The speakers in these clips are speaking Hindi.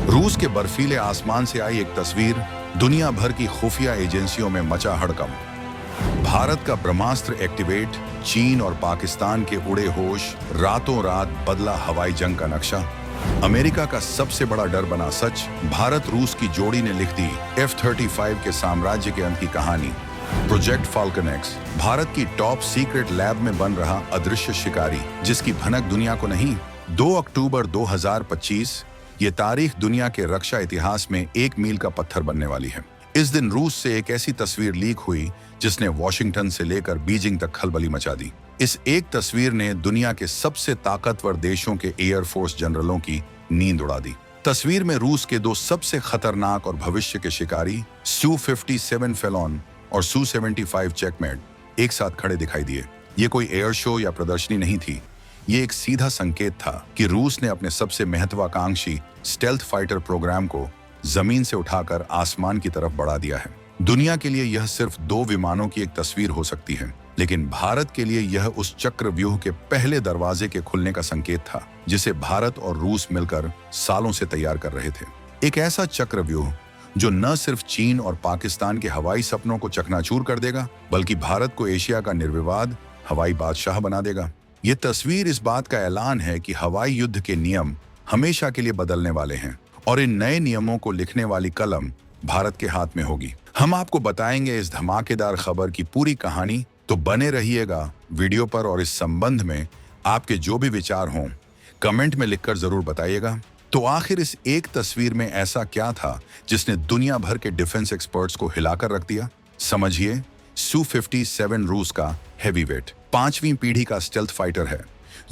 रूस के बर्फीले आसमान से आई एक तस्वीर, दुनिया भर की खुफिया एजेंसियों में मचा हड़कंप। भारत का ब्रह्मास्त्र एक्टिवेट, चीन और पाकिस्तान के उड़े होश, रातों रात बदला हवाई जंग का नक्शा। अमेरिका का सबसे बड़ा डर बना सच, भारत रूस की जोड़ी ने लिख दी F-35 के साम्राज्य के अंत की कहानी। प्रोजेक्ट फाल्कन एक्स, भारत की टॉप सीक्रेट लैब में बन रहा अदृश्य शिकारी, जिसकी भनक दुनिया को नहीं। 2 अक्टूबर 2025, ये तारीख दुनिया के रक्षा इतिहास में एक मील का पत्थर बनने वाली है। इस दिन रूस से एक ऐसी तस्वीर लीक हुई जिसने वॉशिंगटन से लेकर बीजिंग तक खलबली मचा दी। इस एक तस्वीर ने दुनिया के सबसे ताकतवर देशों के एयरफोर्स जनरलों की नींद उड़ा दी। तस्वीर में रूस के 2 सबसे खतरनाक और भविष्य के शिकारी Su-57 फेलोन और Su-75 चेकमेट एक साथ खड़े दिखाई दिए। ये कोई एयर शो या प्रदर्शनी नहीं थी, ये एक सीधा संकेत था कि रूस ने अपने सबसे महत्वाकांक्षी स्टेल्थ फाइटर प्रोग्राम को जमीन से उठाकर आसमान की तरफ बढ़ा दिया है। दुनिया के लिए यह सिर्फ 2 विमानों की एक तस्वीर हो सकती है, लेकिन भारत के लिए यह उस चक्रव्यूह के पहले दरवाजे के खुलने का संकेत था, जिसे भारत और रूस मिलकर सालों से तैयार कर रहे थे। एक ऐसा चक्रव्यूह जो न सिर्फ चीन और पाकिस्तान के हवाई सपनों को चकनाचूर कर देगा, बल्कि भारत को एशिया का निर्विवाद हवाई बादशाह बना देगा। ये तस्वीर इस बात का ऐलान है कि हवाई युद्ध के नियम हमेशा के लिए बदलने वाले हैं और इन नए नियमों को लिखने वाली कलम भारत के हाथ में होगी। हम आपको बताएंगे इस धमाकेदार खबर की पूरी कहानी, तो बने रहिएगा वीडियो पर। और इस संबंध में आपके जो भी विचार हों कमेंट में लिखकर जरूर बताइएगा। तो आखिर इस एक तस्वीर में ऐसा क्या था जिसने दुनिया भर के डिफेंस एक्सपर्ट्स को हिलाकर रख दिया? समझिए, Su-57 रूस का हैवीवेट 5वीं पीढ़ी का स्टेल्थ फाइटर है,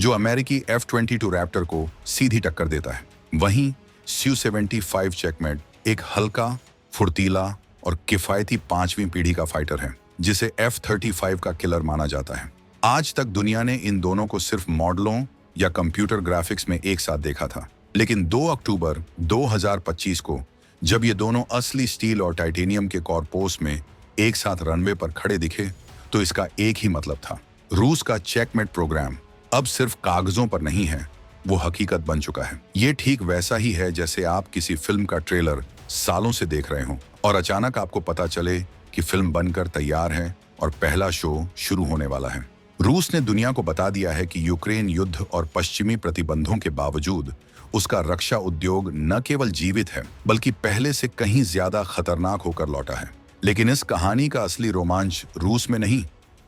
जो अमेरिकी F-22 रैप्टर को सीधी टक्कर देता है। वहीं Su-75 चेकमेट एक हल्का, फुर्तीला और किफायती 5वीं पीढ़ी का फाइटर है, जिसे F-35 का किलर माना जाता है। आज तक दुनिया ने इन दोनों को सिर्फ मॉडलों या कंप्यूटर ग्राफिक्स में एक साथ देखा था, लेकिन 2 अक्टूबर 2025 को जब ये दोनों असली स्टील और टाइटेनियम के कॉर्पोस में एक साथ रनवे पर खड़े दिखे, तो इसका एक ही मतलब था। रूस का चेकमेट प्रोग्राम अब सिर्फ कागजों पर नहीं है, वो हकीकत बन चुका है। ये ठीक वैसा ही है जैसे आप किसी फिल्म का ट्रेलर सालों से देख रहे हो और अचानक आपको पता चले कि फिल्म बनकर तैयार है और पहला शो शुरू होने वाला है। रूस ने दुनिया को बता दिया है कि यूक्रेन युद्ध और पश्चिमी प्रतिबंधों के बावजूद उसका रक्षा उद्योग न केवल जीवित है, बल्कि पहले से कहीं ज्यादा खतरनाक होकर लौटा है। लेकिन इस कहानी का असली रोमांच रूस में नहीं,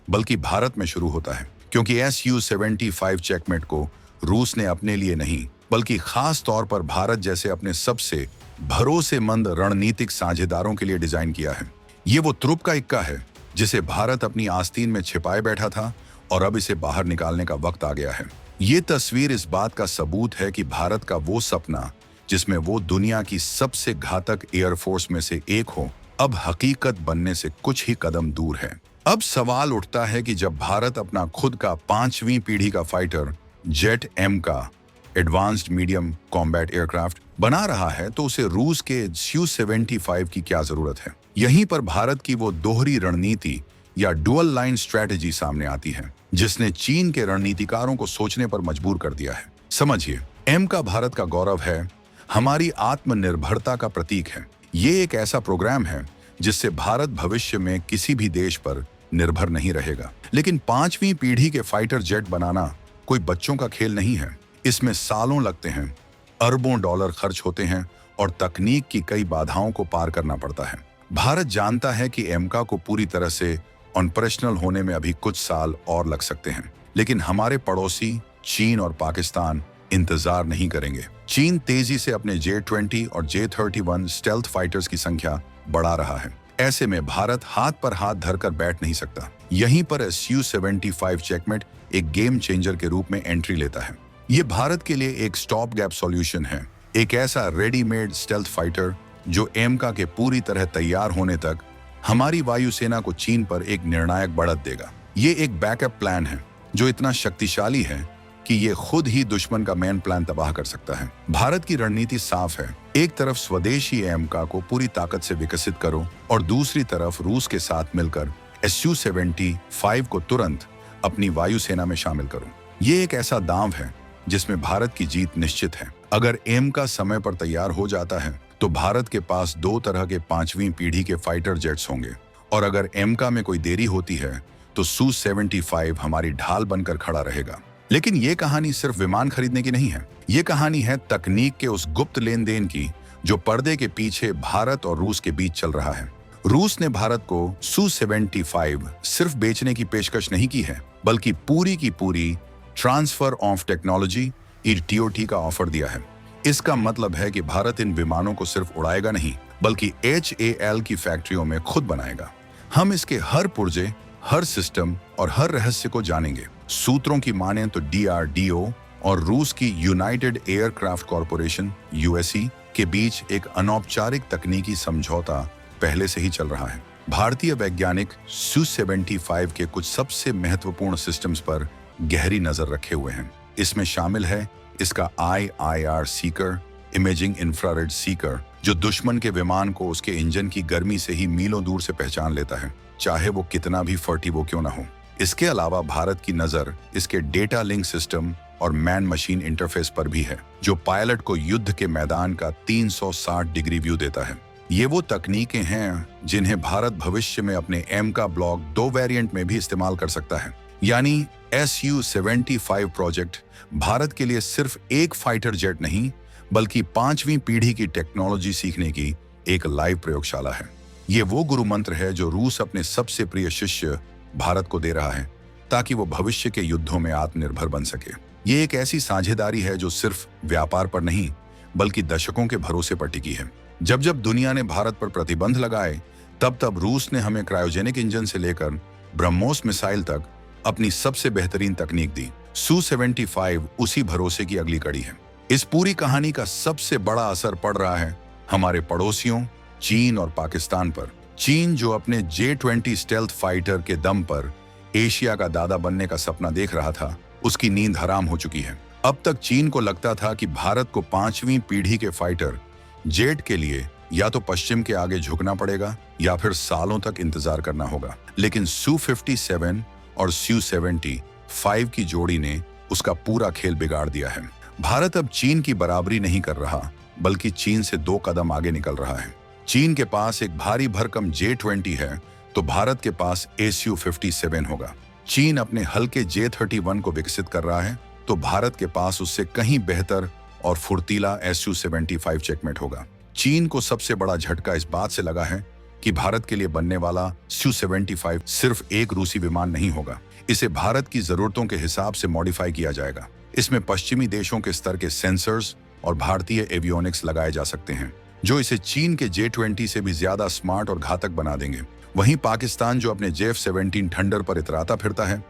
बल्कि भारत में शुरू होता है, क्योंकि Su-75 चेकमेट को रूस ने अपने लिए नहीं, बल्कि खास तौर पर भारत जैसे अपने सबसे भरोसेमंद रणनीतिक साझेदारों के लिए डिजाइन किया है। ये वो तुरुप का इक्का है जिसे भारत अपनी आस्तीन में छिपाए बैठा था और अब इसे बाहर निकालने का वक्त आ गया है। ये तस्वीर इस बात का सबूत है कि भारत का वो सपना, जिसमें वो दुनिया की सबसे घातक एयरफोर्स में से एक हो, अब हकीकत बनने से कुछ ही कदम दूर है। अब सवाल उठता है कि जब भारत अपना खुद का 5वीं पीढ़ी का फाइटर जेट M का एडवांस्ड मीडियम कॉम्बैट एयरक्राफ्ट बना रहा है, तो उसे रूस के Su-75 की क्या जरूरत है? यहीं पर भारत की वो दोहरी रणनीति या डुअल लाइन स्ट्रैटेजी सामने आती है, जिसने चीन के रणनीतिकारों को सोचने पर मजबूर कर दिया है। समझिए, M का भारत का गौरव है, हमारी आत्मनिर्भरता का प्रतीक है। ये एक ऐसा प्रोग्राम है जिससे भारत भविष्य में किसी भी देश पर निर्भर नहीं रहेगा। लेकिन 5वीं पीढ़ी के फाइटर जेट बनाना कोई बच्चों का खेल नहीं है। इसमें सालों लगते हैं, अरबों डॉलर खर्च होते हैं और तकनीक की कई बाधाओं को पार करना पड़ता है। भारत जानता है कि एमका को पूरी तरह से ऑपरेशनल होने में अभी कुछ साल और लग सकते हैं, लेकिन हमारे पड़ोसी चीन और पाकिस्तान इंतजार नहीं करेंगे। चीन तेजी से अपने J-20 और J-31 स्टेल्थ फाइटर्स की संख्या बढ़ा रहा है। ऐसे में भारत हाथ पर हाथ धरकर बैठ नहीं सकता। यहीं पर Su-75 चेकमेट एक गेम चेंजर के रूप में एंट्री लेता है। ये भारत के लिए एक स्टॉप गैप सॉल्यूशन है, एक ऐसा रेडीमेड स्टेल्थ फाइटर जो एमका के पूरी तरह तैयार होने तक हमारी वायुसेना को चीन पर एक निर्णायक बढ़त देगा। ये एक बैकअप प्लान है जो इतना शक्तिशाली है कि ये खुद ही दुश्मन का मेन प्लान तबाह कर सकता है। भारत की रणनीति साफ है, एक तरफ स्वदेशी एमका को पूरी ताकत से विकसित करो और दूसरी तरफ रूस के साथ मिलकर Su-75 को तुरंत अपनी वायुसेना में शामिल करो। ये एक ऐसा दांव है जिसमें भारत की जीत निश्चित है। अगर एम का समय पर तैयार हो जाता है तो भारत के पास 2 तरह के 5वीं पीढ़ी के फाइटर जेट्स होंगे, और अगर एमका में कोई देरी होती है तो Su-75 हमारी ढाल बनकर खड़ा रहेगा। लेकिन ये कहानी सिर्फ विमान खरीदने की नहीं है, ये कहानी है तकनीक के उस गुप्त लेन देन की जो पर्दे के पीछे भारत और रूस के बीच चल रहा है। रूस ने भारत को Su-75 सिर्फ बेचने की पेशकश नहीं की है, बल्कि पूरी की पूरी ट्रांसफर ऑफ टेक्नोलॉजी TOT का ऑफर दिया है। इसका मतलब है कि भारत इन विमानों को सिर्फ उड़ाएगा नहीं, बल्कि HAL की फैक्ट्रियों में खुद बनाएगा। हम इसके हर पुर्जे, हर सिस्टम और हर रहस्य को जानेंगे। सूत्रों की माने तो DRDO और रूस की यूनाइटेड एयरक्राफ्ट कॉरपोरेशन USE के बीच एक अनौपचारिक तकनीकी समझौता पहले से ही चल रहा है। भारतीय वैज्ञानिक Su-75 के कुछ सबसे महत्वपूर्ण सिस्टम्स पर गहरी नजर रखे हुए हैं। इसमें शामिल है इसका IIR Sikar, imaging infrared Sikar, जो दुश्मन के विमान को उसके इंजन की गर्मी से ही मीलों दूर से पहचान लेता है, चाहे वो कितना भी फर्टिवो क्यों ना हो। इसके अलावा भारत की नजर इसके डेटा लिंक सिस्टम और मैन मशीन इंटरफेस पर भी है, जो पायलट को युद्ध के मैदान का 360 डिग्री व्यू देता है। ये वो तकनीकें हैं जिन्हें भारत भविष्य में अपने एमका ब्लॉक 2 वेरिएंट में भी इस्तेमाल कर सकता है। यानी Su-75 प्रोजेक्ट भारत के लिए सिर्फ एक फाइटर जेट नहीं, बल्कि 5वीं पीढ़ी की टेक्नोलॉजी सीखने की एक लाइव प्रयोगशाला है। ये वो गुरु मंत्र है जो रूस अपने सबसे प्रिय शिष्य भारत को दे रहा है, ताकि वो भविष्य के युद्धों में आत्मनिर्भर बन सके। ये एक ऐसी साझेदारी है जो सिर्फ व्यापार पर नहीं, बल्कि दशकों के भरोसे पर टिकी है। जब जब दुनिया ने भारत पर प्रतिबंध लगाए, तब तब रूस ने हमें क्रायोजेनिक इंजन से लेकर ब्रह्मोस मिसाइल तक अपनी सबसे बेहतरीन तकनीक दी। Su-75 उसी भरोसे की अगली कड़ी है। इस पूरी कहानी का सबसे बड़ा असर पड़ रहा है हमारे पड़ोसियों चीन और पाकिस्तान पर। चीन, जो अपने J-20 स्टेल्थ फाइटर के दम पर एशिया का दादा बनने का सपना देख रहा था, उसकी नींद हराम हो चुकी है। अब तक चीन को लगता था कि भारत को 5वीं पीढ़ी के फाइटर जेट के लिए या तो पश्चिम के आगे झुकना पड़ेगा या फिर सालों तक इंतजार करना होगा। लेकिन Su-57 और Su-75 की जोड़ी ने उसका पूरा खेल बिगाड़ दिया है। भारत अब चीन की बराबरी नहीं कर रहा, बल्कि चीन से 2 कदम आगे निकल रहा है। चीन के पास एक भारी भरकम J-20 है, तो भारत के पास Su-57 होगा। चीन अपने हल्के J-31 को विकसित कर रहा है, तो भारत के पास उससे कहीं बेहतर और फुर्तीला Su-75 चेकमेट होगा। चीन को सबसे बड़ा झटका इस बात से लगा है कि भारत के लिए बनने वाला Su-75 सिर्फ एक रूसी विमान नहीं होगा। इसे भारत की जरूरतों के हिसाब से मॉडिफाई किया जाएगा। इसमें पश्चिमी देशों के स्तर के सेंसर्स और भारतीय एवियोनिक्स लगाए जा सकते हैं, जो इसे चीन के J-20 से भी ज्यादा स्मार्ट और घातक बना देंगे। वहीं पाकिस्तान, जो अपने J-17 थंडर पर इतराता फिरता है,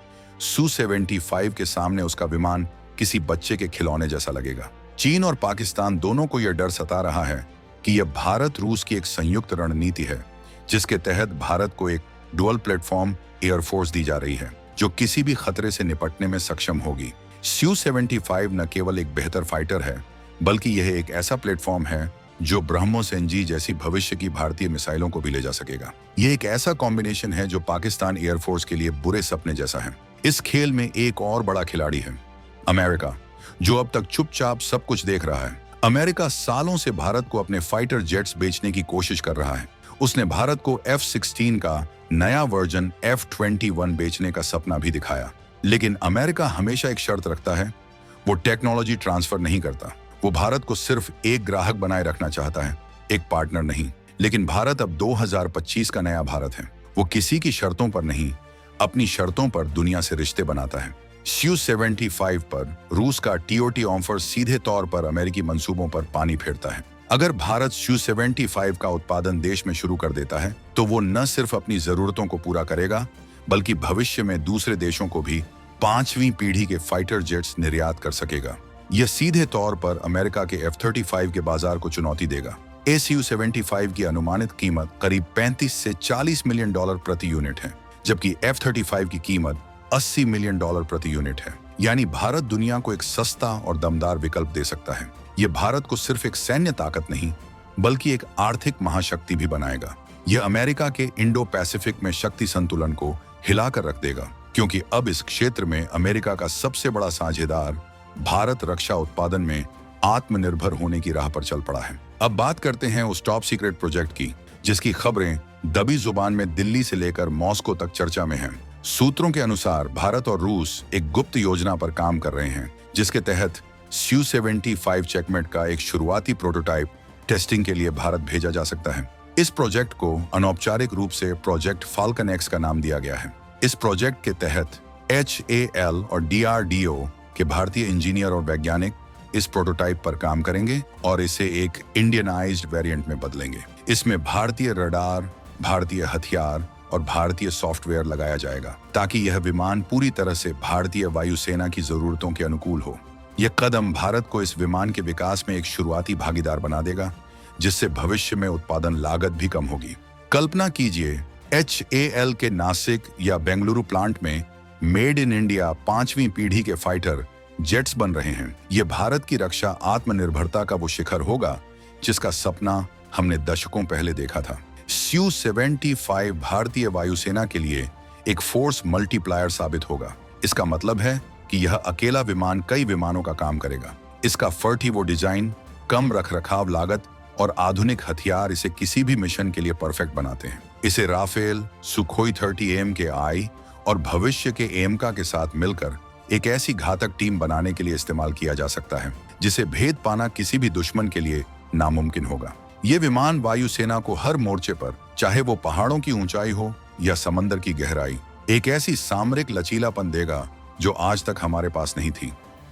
Su-75 के सामने उसका विमान किसी बच्चे के खिलौने जैसा लगेगा। चीन और पाकिस्तान दोनों को यह डर सता रहा है कि यह भारत रूस की एक संयुक्त रणनीति है, जिसके तहत भारत को एक डुअल प्लेटफॉर्म एयरफोर्स दी जा रही है, जो किसी भी खतरे से निपटने में सक्षम होगी। Su-75 न केवल एक बेहतर फाइटर है, बल्कि यह एक ऐसा प्लेटफॉर्म है जो ब्रह्मोस NG जैसी भविष्य की भारतीय मिसाइलों को भी ले जा सकेगा। यह एक ऐसा कॉम्बिनेशन है जो पाकिस्तान एयरफोर्स के लिए बुरे सपने जैसा है। इस खेल में एक और बड़ा खिलाड़ी है अमेरिका, जो अब तक चुपचाप सब कुछ देख रहा है। अमेरिका सालों से भारत को अपने फाइटर जेट्स बेचने की कोशिश कर रहा है। उसने भारत को F-16 का नया वर्जन F-21 बेचने का सपना भी दिखाया। लेकिन अमेरिका हमेशा एक शर्त रखता है, वो टेक्नोलॉजी ट्रांसफर नहीं करता। वो भारत को सिर्फ एक ग्राहक बनाए रखना चाहता है, एक पार्टनर नहीं। लेकिन भारत अब 2025 का नया भारत है। वो किसी की शर्तों पर नहीं, अपनी शर्तों पर दुनिया से रिश्ते बनाता है। Su-75 पर रूस का TOT ऑफर सीधे तौर पर अमेरिकी मंसूबों पर पानी फेरता है। अगर भारत Su-75 का उत्पादन देश में शुरू कर देता है, तो वो न सिर्फ अपनी जरूरतों को पूरा करेगा, बल्कि भविष्य में दूसरे देशों को भी 5वीं पीढ़ी के फाइटर जेट्स निर्यात कर सकेगा। यह सीधे तौर पर अमेरिका के F-35 के बाजार को चुनौती देगा। Su-75 की अनुमानित कीमत करीब 35 से 40 मिलियन डॉलर प्रति यूनिट है, जबकि F-35 की कीमत 80 मिलियन डॉलर प्रति यूनिट है। यानी भारत दुनिया को एक सस्ता और दमदार विकल्प दे सकता है। यह भारत को सिर्फ एक सैन्य ताकत नहीं, बल्कि एक आर्थिक महाशक्ति भी बनाएगा। यह अमेरिका के इंडो पैसिफिक में शक्ति संतुलन को हिलाकर रख देगा, क्योंकि अब इस क्षेत्र में अमेरिका का सबसे बड़ा साझेदार भारत रक्षा उत्पादन में आत्मनिर्भर होने की राह पर चल पड़ा है। अब बात करते हैं उस टॉप सीक्रेट प्रोजेक्ट की जिसकी खबरें दबी जुबान में दिल्ली से लेकर मॉस्को तक चर्चा में हैं। सूत्रों के अनुसार भारत और रूस एक गुप्त योजना पर काम कर रहे हैं जिसके तहत Su-75 चेकमेट का एक शुरुआती प्रोटोटाइप टेस्टिंग के लिए भारत भेजा जा सकता है। इस प्रोजेक्ट को अनौपचारिक रूप से प्रोजेक्ट फाल्कन एक्स का नाम दिया गया है। इस प्रोजेक्ट के तहत HAL और DRDO के भारतीय इंजीनियर और वैज्ञानिक इस प्रोटोटाइप पर काम करेंगे और इसे एक इंडियनाइज्ड वेरिएंट में बदलेंगे। इसमें भारतीय रडार, भारतीय हथियार और भारतीय सॉफ्टवेयर लगाया जाएगा ताकि यह विमान पूरी तरह से भारतीय वायुसेना की जरूरतों के अनुकूल हो। यह कदम भारत को इस विमान के विकास में एक शुरुआती भागीदार बना देगा जिससे भविष्य में उत्पादन लागत भी कम होगी। कल्पना कीजिए HAL के नासिक या बेंगलुरु प्लांट में मेड इन इंडिया 5वीं पीढ़ी के फाइटर जेट्स बन रहे हैं। यह भारत की रक्षा आत्मनिर्भरता का वो शिखर होगा जिसका सपना हमने दशकों पहले देखा था। Su-75 भारतीय वायुसेना के लिए एक फोर्स मल्टीप्लायर साबित होगा। इसका मतलब है कि यह अकेला विमान कई विमानों का काम करेगा। इसका फर्टीवो डिजाइन, कम रखरखाव लागत और आधुनिक हथियार इसे किसी भी मिशन के लिए परफेक्ट बनाते हैं। इसे राफेल, सुखोई 30 AMKI और भविष्य के एमका के साथ मिलकर एक ऐसी घातक टीम बनाने के लिए इस्तेमाल किया जा सकता है जिसे भेद पाना किसी भी दुश्मन के लिए नामुमकिन होगा। ये विमान वायुसेना को हर मोर्चे पर, चाहे वो पहाड़ों की ऊंचाई हो या समंदर की गहराई, एक ऐसी सामरिक लचीलापन देगा जो आज तक हमारे पास नहीं थी।